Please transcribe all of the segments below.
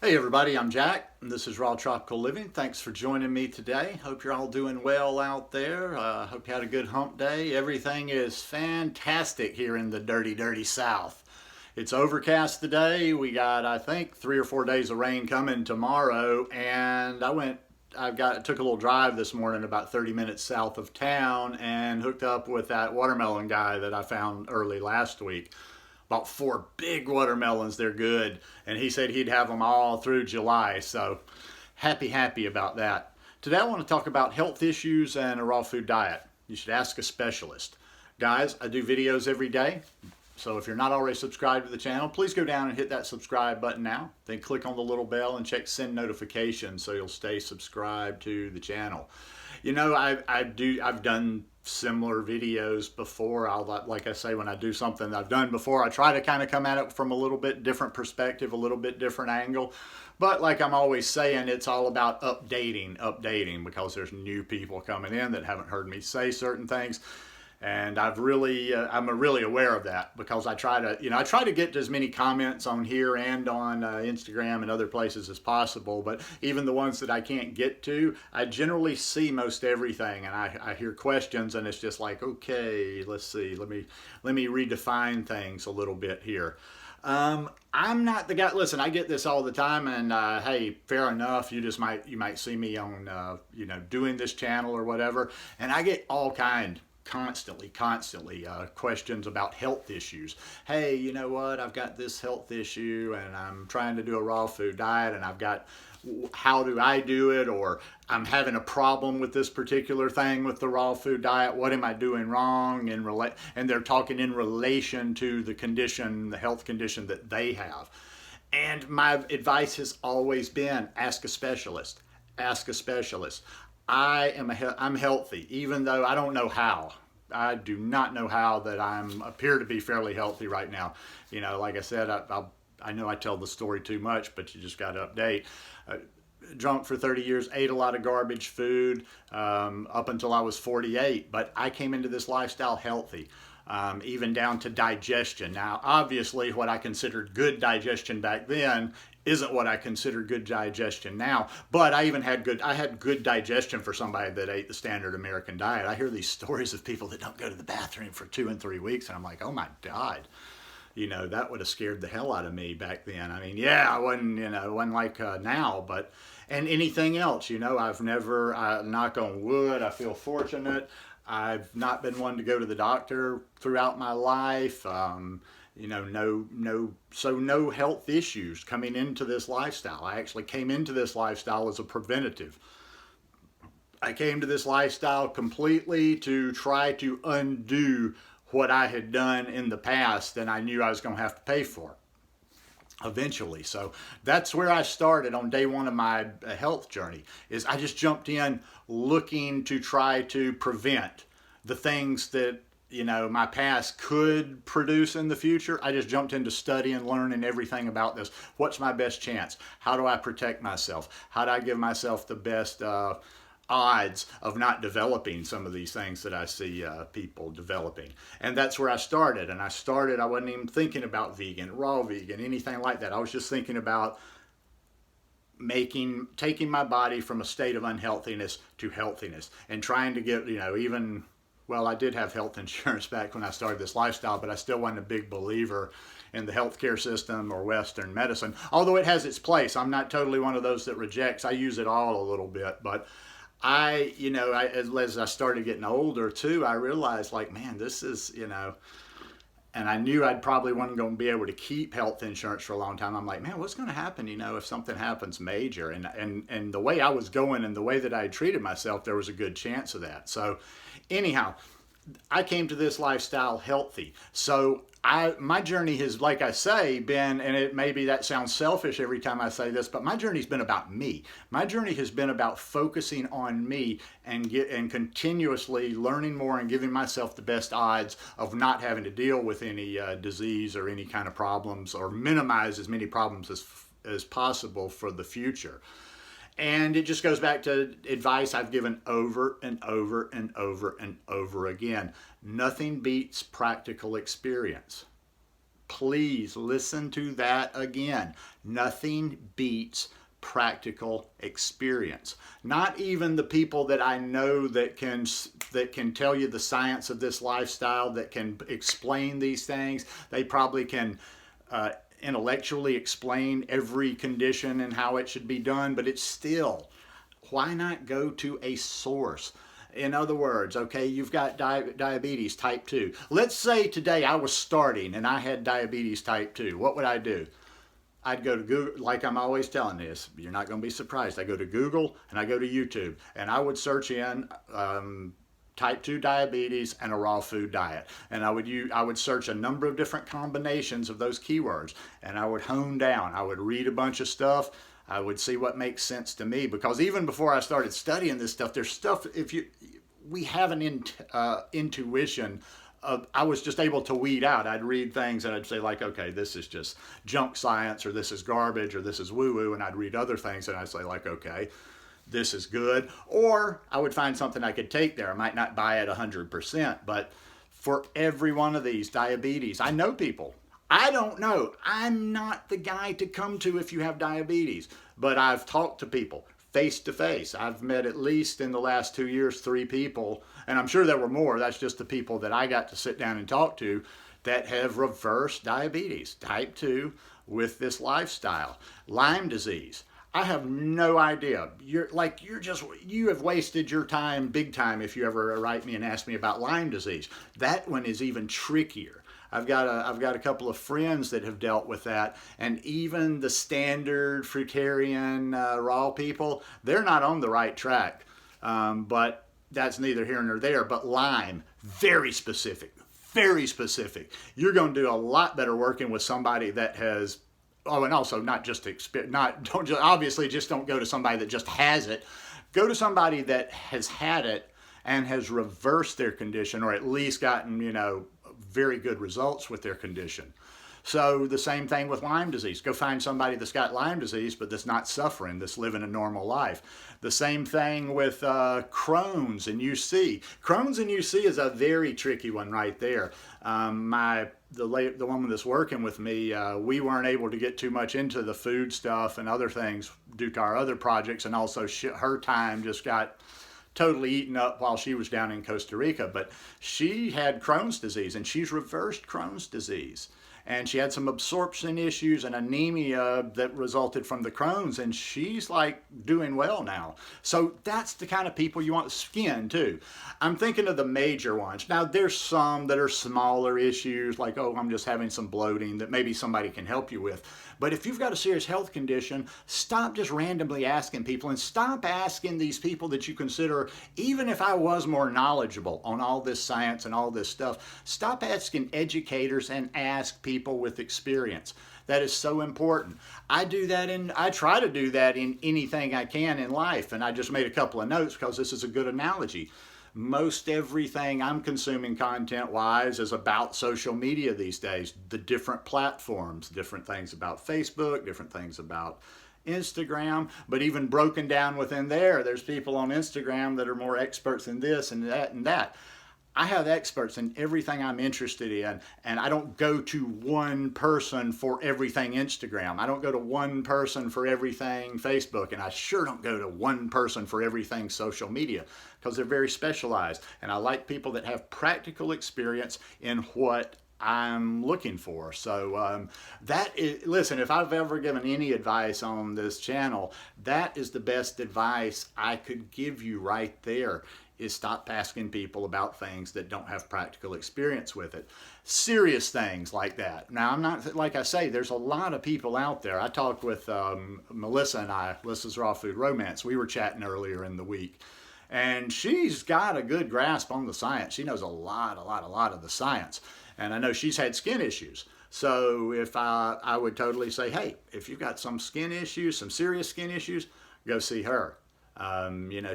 Hey everybody, I'm Jack, and this is Raw Tropical Living. Thanks for joining me today. Hope you're all doing well out there. Hope you had a good hump day. Everything is fantastic here in the dirty South. It's overcast today. We got, I think, 3 or 4 days of rain coming tomorrow, and took a little drive this morning about 30 minutes south of town and hooked up with that watermelon guy that I found early last week. Bought 4 big watermelons. They're good. And he said he'd have them all through July. So happy about that. Today I want to talk about health issues and a raw food diet. You should ask a specialist. Guys, I do videos every day. So if you're not already subscribed to the channel, please go down and hit that subscribe button now. Then click on the little bell and check send notifications so you'll stay subscribed to the channel. You know, I've done similar videos before. Like I say, when I do something that I've done before, I try to kind of come at it from a little bit different perspective, a little bit different angle. But like I'm always saying, it's all about updating, because there's new people coming in that haven't heard me say certain things. And I'm really aware of that, because I try to get as many comments on here and on Instagram and other places as possible. But even the ones that I can't get to, I generally see most everything, and I hear questions, and it's just like, okay, let's see, let me redefine things a little bit here. I'm not the guy. Listen, I get this all the time, and hey, fair enough. You might see me on doing this channel or whatever, and I get all kinds. Constantly questions about health issues. Hey, you know what, I've got this health issue and I'm trying to do a raw food diet, and how do I do it? Or I'm having a problem with this particular thing with the raw food diet. What am I doing wrong? And they're talking in relation to the health condition that they have. And my advice has always been, ask a specialist. Ask a specialist. I'm healthy, even though I don't know how. I do not know how that appear to be fairly healthy right now. You know, like I said, I know I tell the story too much, but you just got to update. Drunk for 30 years, ate a lot of garbage food up until I was 48, but I came into this lifestyle healthy. Even down to digestion. Now, obviously, what I considered good digestion back then isn't what I consider good digestion now. But I had good digestion for somebody that ate the standard American diet. I hear these stories of people that don't go to the bathroom for 2 and 3 weeks, and I'm like, oh my God. You know, that would have scared the hell out of me back then. I mean, yeah, I wasn't like now, and anything else, I've never, knock on wood, I feel fortunate. I've not been one to go to the doctor throughout my life. No health issues coming into this lifestyle. I actually came into this lifestyle as a preventative. I came to this lifestyle completely to try to undo what I had done in the past, and I knew I was going to have to pay for eventually. So that's where I started on day one of my health journey. Is I just jumped in looking to try to prevent the things that my past could produce in the future. I just jumped into studying, learning everything about this. What's my best chance? How do I protect myself? How do I give myself the best odds of not developing some of these things that I see people developing? And that's where I started. And I wasn't even thinking about vegan, raw vegan, anything like that. I was just thinking about taking my body from a state of unhealthiness to healthiness, and trying to get, I did have health insurance back when I started this lifestyle, but I still wasn't a big believer in the healthcare system or Western medicine, although it has its place. I'm not totally one of those that rejects. I use it all a little bit, but as I started getting older too, I realized, like, man, this is, and I knew I'd probably wasn't going to be able to keep health insurance for a long time. I'm like, man, what's going to happen, if something happens major? And the way I was going and the way that I had treated myself, there was a good chance of that. So anyhow, I came to this lifestyle healthy. So my journey has, like I say, been, and maybe that sounds selfish every time I say this, but my journey's been about me. My journey has been about focusing on me and continuously learning more and giving myself the best odds of not having to deal with any disease or any kind of problems, or minimize as many problems as possible for the future. And it just goes back to advice I've given over and over and over and over again. Nothing beats practical experience. Please listen to that again. Nothing beats practical experience. Not even the people that I know that can tell you the science of this lifestyle, that can explain these things. They probably can intellectually explain every condition and how it should be done, but it's still, why not go to a source? In other words, okay, you've got diabetes type 2. Let's say today I was starting and I had diabetes type 2. What would I do? I'd go to Google, like I'm always telling this, you're not going to be surprised. I go to Google and I go to YouTube and I would search in type 2 diabetes and a raw food diet. And I would search a number of different combinations of those keywords, and I would hone down. I would read a bunch of stuff. I would see what makes sense to me, because even before I started studying this stuff, there's stuff, we have an intuition. I was just able to weed out. I'd read things and I'd say like, okay, this is just junk science, or this is garbage, or this is woo-woo, and I'd read other things and I'd say like, okay, this is good. Or I would find something I could take there. I might not buy it 100%, but for every one of these, diabetes, I know people. I don't know. I'm not the guy to come to if you have diabetes, but I've talked to people face to face. I've met at least in the last 2 years 3 people, and I'm sure there were more. That's just the people that I got to sit down and talk to that have reversed diabetes type 2 with this lifestyle. Lyme disease. I have no idea. You have wasted your time big time if you ever write me and ask me about Lyme disease. That one is even trickier. I've got a couple of friends that have dealt with that, and even the standard fruitarian raw people, they're not on the right track. But that's neither here nor there. But Lyme, very specific, very specific. You're going to do a lot better working with somebody that has. Oh, and also not just obviously just don't go to somebody that just has it. Go to somebody that has had it and has reversed their condition, or at least gotten, very good results with their condition. So the same thing with Lyme disease. Go find somebody that's got Lyme disease but that's not suffering, that's living a normal life. The same thing with Crohn's and UC. Crohn's and UC is a very tricky one right there. The woman that's working with me, we weren't able to get too much into the food stuff and other things due to our other projects, and also her time just got totally eaten up while she was down in Costa Rica. But she had Crohn's disease, and she's reversed Crohn's disease. And she had some absorption issues and anemia that resulted from the Crohn's, and she's like doing well now. So that's the kind of people you want. Skin too. I'm thinking of the major ones. Now there's some that are smaller issues, like, oh, I'm just having some bloating, that maybe somebody can help you with. But if you've got a serious health condition, stop just randomly asking people, and stop asking these people that you consider, even if I was more knowledgeable on all this science and all this stuff, stop asking educators and ask people with experience. That is so important. I try to do that in anything I can in life, and I just made a couple of notes because this is a good analogy. Most everything I'm consuming content-wise is about social media these days, the different platforms, different things about Facebook, different things about Instagram, but even broken down within there's people on Instagram that are more experts in this and that and that. I have experts in everything I'm interested in, and I don't go to one person for everything Instagram. I don't go to one person for everything Facebook, and I sure don't go to one person for everything social media, because they're very specialized. And I like people that have practical experience in what I'm looking for. So listen, if I've ever given any advice on this channel, that is the best advice I could give you right there. Is stop asking people about things that don't have practical experience with it. Serious things like that. Now, I'm not, like I say, there's a lot of people out there. I talked with Melissa and Melissa's Raw Food Romance. We were chatting earlier in the week, and she's got a good grasp on the science. She knows a lot of the science. And I know she's had skin issues. So if I would totally say, hey, if you've got some skin issues, some serious skin issues, go see her.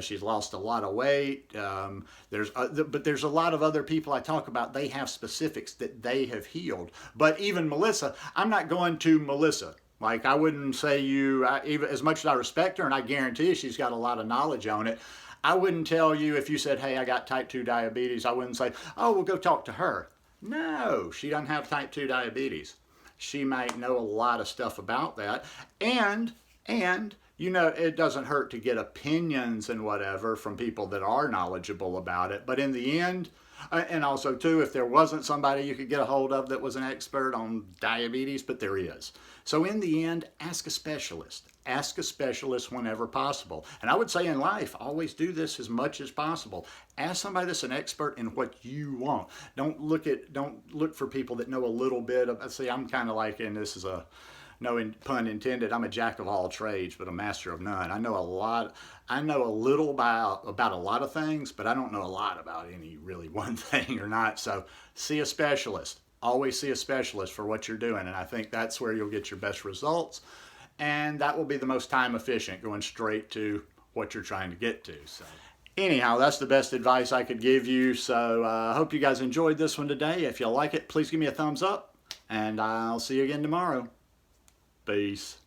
She's lost a lot of weight. But there's a lot of other people I talk about. They have specifics that they have healed. But even Melissa, I'm not going to Melissa. Like, I wouldn't say even as much as I respect her, and I guarantee you she's got a lot of knowledge on it, I wouldn't tell you if you said, hey, I got type 2 diabetes, I wouldn't say, oh, we'll go talk to her. No, she doesn't have type 2 diabetes. She might know a lot of stuff about that. And you know, it doesn't hurt to get opinions and whatever from people that are knowledgeable about it. But in the end, and also too, if there wasn't somebody you could get a hold of that was an expert on diabetes, but there is. So in the end, ask a specialist. Ask a specialist whenever possible. And I would say in life, always do this as much as possible. Ask somebody that's an expert in what you want. Don't look for people that know a little bit of, see, I'm kind of like, and this is a, no pun intended, I'm a jack of all trades, but a master of none. I know a little about a lot of things, but I don't know a lot about any really one thing or not. So see a specialist. Always see a specialist for what you're doing. And I think that's where you'll get your best results. And that will be the most time efficient, going straight to what you're trying to get to. So anyhow, that's the best advice I could give you. So I hope you guys enjoyed this one today. If you like it, please give me a thumbs up, and I'll see you again tomorrow. Peace.